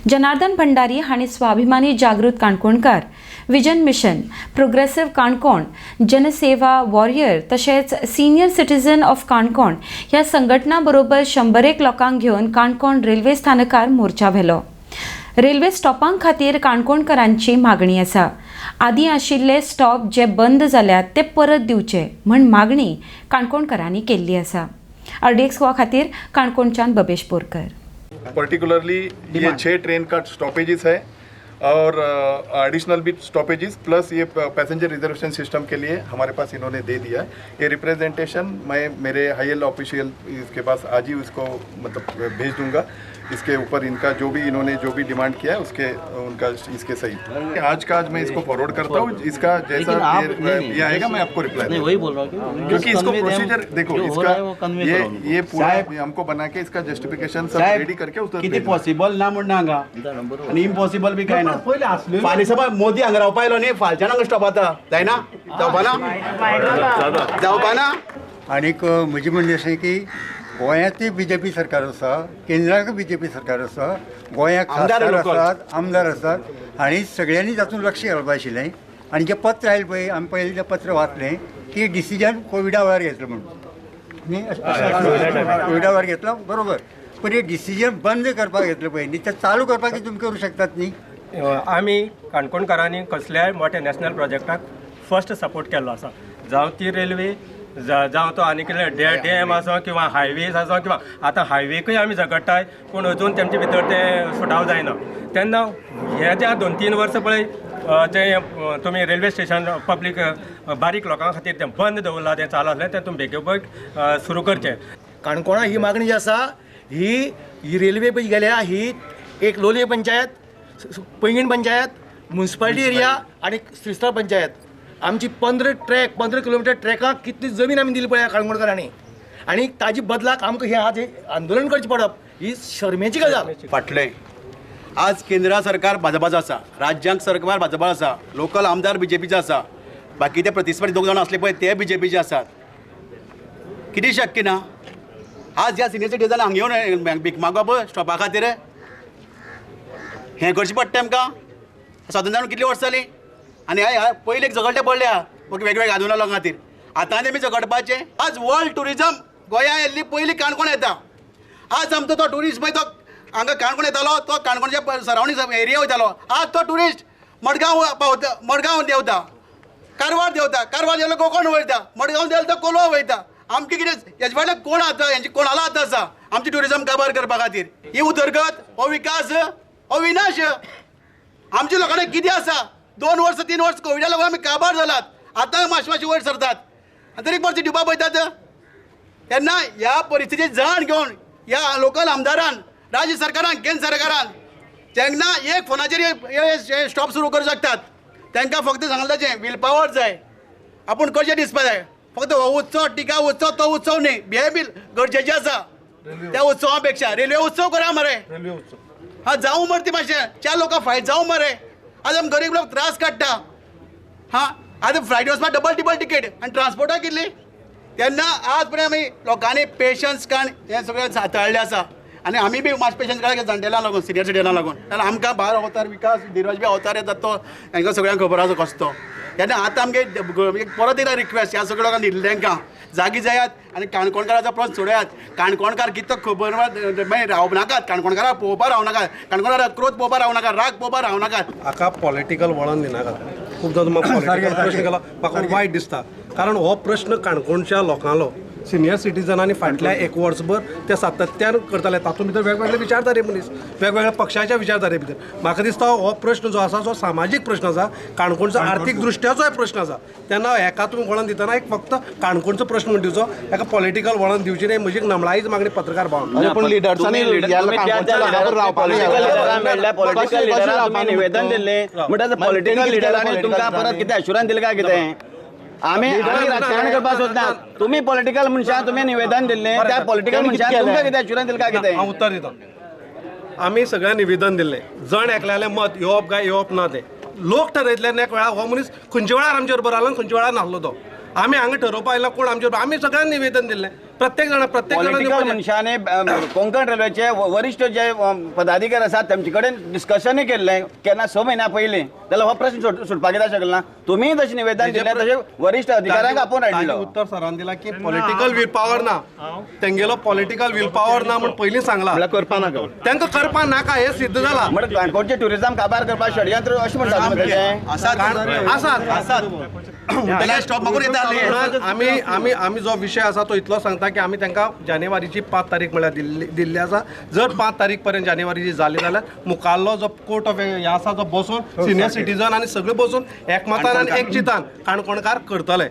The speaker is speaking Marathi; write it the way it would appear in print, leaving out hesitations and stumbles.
जनार्दन भंडारी हांणी स्वाभिमानी जागृत Kankonkar, vision mission, progressive Canacona, जनसेवा वॉरियर तशेंच सिनियर सिटीजन ऑफ काणकोण ह्या संघटना बरोबर 101 लोकांक घेवन काणकोण रेल्वे स्थानकार मोर्चा व्हेलो। रेल्वे स्टॉपां खातीर काणकोणकारांची मागणी आसा। आदीं आशिल्ले स्टॉप जे बंद जाल्यात ते परत दिवचे म्हण मागणी काणकोणकारांनी केल्ली आसा। RDX गोवा खातीर काणकोणच्यान बबेश बोरकर। पर्टिकुलरली ये 6 ट्रेन का स्टॉपेजेस है और एडिशनल भी स्टॉपेजेस प्लस ये पैसेंजर रिजर्वेशन सिस्टम के लिए हमारे पास इन्होंने दे दिया है। ये रिप्रेजेंटेशन मैं मेरे हाई ऑफिशियल इसके पास आज ही उसको मतलब भेज दूंगा। इसके ऊपर इनका जो भी डिमांड किया है उसके उनका इसके सही आज का मैं इसको फॉरवर्ड करता हूँ। इसका जैसा ये आएगा मैं आपको रिप्लाई वही बोल रहा हूँ क्योंकि इसको प्रोसीजर देखो इसका ये पूरा हमको बना के इसका जस्टिफिकेशन सब रेडी करके किती पॉसिबल ना म्हणून हांगा आनी इम्पॉसिबल बी काय ना। फाल्यां सभा मोदी हांगा रावपा आयलो न्ही, फालच्यान हांगा स्टॉप जाता जायना जावपा ना। आनीक म्हजें म्हणणें अशें की गोंयांतूय BJP सरकार आसा, केंद्राक BJP सरकार आसा, गोंयांत खासदार आसात, आमदार आसात आनी सगळ्यांनी तातूंत लक्ष घालपाक आशिल्लें। आनी जें पत्र आयलें पळय आमी पयलीं तें पत्र वाचलें की डिसिजन कोविडा वेळार घेतलो म्हणून न्ही, कोविडा वेळार घेतलो बरोबर, पण हे डिसिजन बंद करपाक घेतलो पळय न्ही, तें चालू करपाक तुमी करूं शकतात न्ही। आमी काणकोणकारांनी कसल्याय मोठ्या नॅशनल प्रोजेक्टाक फर्स्ट सपोर्ट केल्लो आसा, जावं ती रेल्वे जावं तो आनी कितें डॅम आसो किंवा हायवेज आसो किंवा आतां हायवेकूय आमी झगडटाय पूण अजून तेमचे भितर तें सुटाव जायना। तेन्ना हे ज्या 2-3 वर्सां पळय तें तुमी रेल्वे स्टेशन पब्लीक बारीक लोकां खातीर तें बंद दवरलां, तें चालू आसलें तें तुमी बेगीबेग सुरू करचें। काणकोणा ही मागणी जी आसा ही रेल्वे पळय गेल्या ही एक लोलये पंचायत, पैंगीण पंचायत, म्युनिसिपालिटी एरिया आनी श्रीस्थळ पंचायत आमची 15 किलोमिटर ट्रॅकाक कितली जमीन आमी दिली पळय काणकोणकारांनी आनी ताजी बदलाक आमकां हे आज आंदोलन करचें पडप ही शर्मेची गजाल। फाटलें आज केंद्र सरकार भाजपाचो आसा, राज्यांक सरकार भाजपा आसा, लोकल आमदार BJPचो आसा, बाकीचे प्रतिस्पर्धी 2 जाण असले पळय ते BJPचे आसात। कितें शक्य ना आज ह्या सिनियर सिटीजन हांगा येवन भीक मागप स्टॉपा खातीर हें करचें पडटा आमकां। स्वातंत्र्य जावन कितलीं वर्सां जालीं आनी पयलीं झगडटे पडले वेगवेगळ्या आंदोलना लोकां खातीर, आतां तेमी झगडपाचें। आज वर्ल्ड टुरिजम गोंया येल्ली पयलीं काणकोण येता। आज आमचो तो टुरिस्ट पळय तो हांगा काणकोण येतालो, तो काणकोणच्या सरावंडींग एरिया वयतालो, आज तो टुरिस्ट मडगांव पावता, मडगांव देंवता, कारवार देंवता, कारवार देंवलो कोंकण वयता, मडगांव देंवलो तो कोलवा वयता। आमकां कितें हेजे फाटल्यान कोण आसा, हेंची कोणालो हात आसा आमची टुरिजम काबार करपा खातीर? ही उदरगत हो विकास हो विनाश आमच्या लोकांना कितें आसा? 2 वर्स 3 वर्स कोविडा लागून आमी काबार जालात, आतां मातशी वयर सरतात आनी तरी परती दिवपा पळयतात। तेन्ना ह्या परिस्थितीची जाण घेवन ह्या लोकल आमदारान, राज्य सरकारान, केंद्र सरकारान जेन्ना एक फोनाचेर हे स्टॉप सुरू करूं शकतात, तांकां फक्त सांगलाचें वील पॉवर जाय, आपूण कशें दिसपा जाय। फक्त हो उत्सव टिका उत्सव तो उत्सव न्ही, हे बील गरजेचें आसा। त्या उत्सवा पेक्षा रेल्वे उत्सव करा मरे, हा जावं मरे ती मातशें 4 लोकां फायट जावं मरे। आज आमी गरीब लोक त्रास काडटा, हां आतां फ्लायट वचपाक डबल टिकेट आनी ट्रान्सपोर्टाक कितली। तेन्ना आज पर्यंत आमी लोकांनी पेशन्स काण हें सगळें हाताळिल्लें आसा आनी आमी बी मातशें पेशन्स काड जाणटेलां लागून, सिनियर सिटीजनाक लागून। तेन्ना आमकां भार अवतार विकास धीरज बी अवतार येता तो हांकां सगळ्यांक खबर आसा कसो तो। तेन्ना आतां आमगे परत एकदां रिक्वेस्ट ह्या सगळ्या लोकांक दिल्ले तांकां जागी जायात आनी काणकोणकाराचो प्रश्न सोडयात। काणकोणकार कितें खबर मागीर रावूं नाकात, काणकोणकाराक पळोवपा रावं नाकात, काणकोणकाराक क्रोध पळोवपा रावं नाकात, राग पळोवपा रावं नाकात। हाका पॉलिटिकल वळण दिनाकात। खूबदां म्हाका पॉलिटिकल प्रश्न केला म्हाका वायट दिसता, कारण हो प्रश्न काणकोणच्या लोकांलो सिनियर सिटीजनांनी फाटल्या 1 वर्सभर ते सातत्यान करताले, तातूंत भितर वेगवेगळे विचारधारे मनीस, वेगवेगळ्या पक्षाच्या विचारधारे भितर म्हाका दिसता हो प्रश्न जो आसा तो सामाजीक प्रश्न आसा, काणकोणचो आर्थीक दृश्ट्याचोय प्रश्न आसा। तेन्ना हेका तुमी वळण दितना एक फक्त काणकोणचो प्रश्न म्हण दिवचो, हेका पॉलिटिकल वळण दिवची न्ही, म्हजी नमळाईच मागणी पत्रकार भाव। निवेदन दिल्लें म्हणटा पॉलिटिकल लिडरांनी तुमकां परत कितें अश्युरन्स दिलें काय कितें? आमी राजकारण करपाक सोदनात, तुमी पॉलिटिकल मनशां तुमी निवेदन दिल्लें त्या पॉलिटिकल मनशां तुमकां कितें अश्युरन्स दिलें काय कितें? हांव उत्तर दिता। आमी सगळ्यांनी निवेदन दिल्लें, जण एकल्यालें मत येवप काय येवप ना तें लोक ठरयतले। एक वेळार हो मनीस खंयच्या वेळार आमचे बरोबर आलो आनी खंयच्या वेळार नासलो तो, आमी हांगा ठरोवपा आयला कोण आमचे, आमी सगळ्यांनी निवेदन दिल्लें प्रत्येक जाणांनी पॉलिटिकल मनशाने कोंकण रेल्वेचे वरिष्ठ जे पदाधिकारी आसात तेमचे कडेन डिस्कशनूय केल्लें केन्ना 6 म्हयन्या पयलीं जाल्यार हो प्रश्न सुटपाक येता शकलो ना. तुमी तशें निवेदन दिलें तशें वरिष्ठ अधिकाऱ्यांक आपोवन हाडलो. उत्तर सरान दिला की पॉलिटिकल विल पॉवर ना, तेंगेलो पॉलिटिकल विल पॉवर ना म्हणून पयलीं सांगला, करपा नाका तांकां करपा नाका हे सिद्ध जाला. म्हणजे काणकोणचे टुरिझम काबार करपाक षडयंत्र अशें म्हणटा तुमी तशें आसात स्टॉप मागून येता आमी जो विशय आसा तो इतलो सांगता की आमी तांकां जानेवारीची 5 तारीख म्हळ्यार दिल्ली आसा. जर 5 तारीख पर्यंत जानेवारीची जाली जाल्यार मुखारलो जो कोर्ट ऑफ हे आसा तो बसून सिनियर सिटीजन आनी सगळे बसून एकमतान आनी एकचितान काणकोणकार करतले.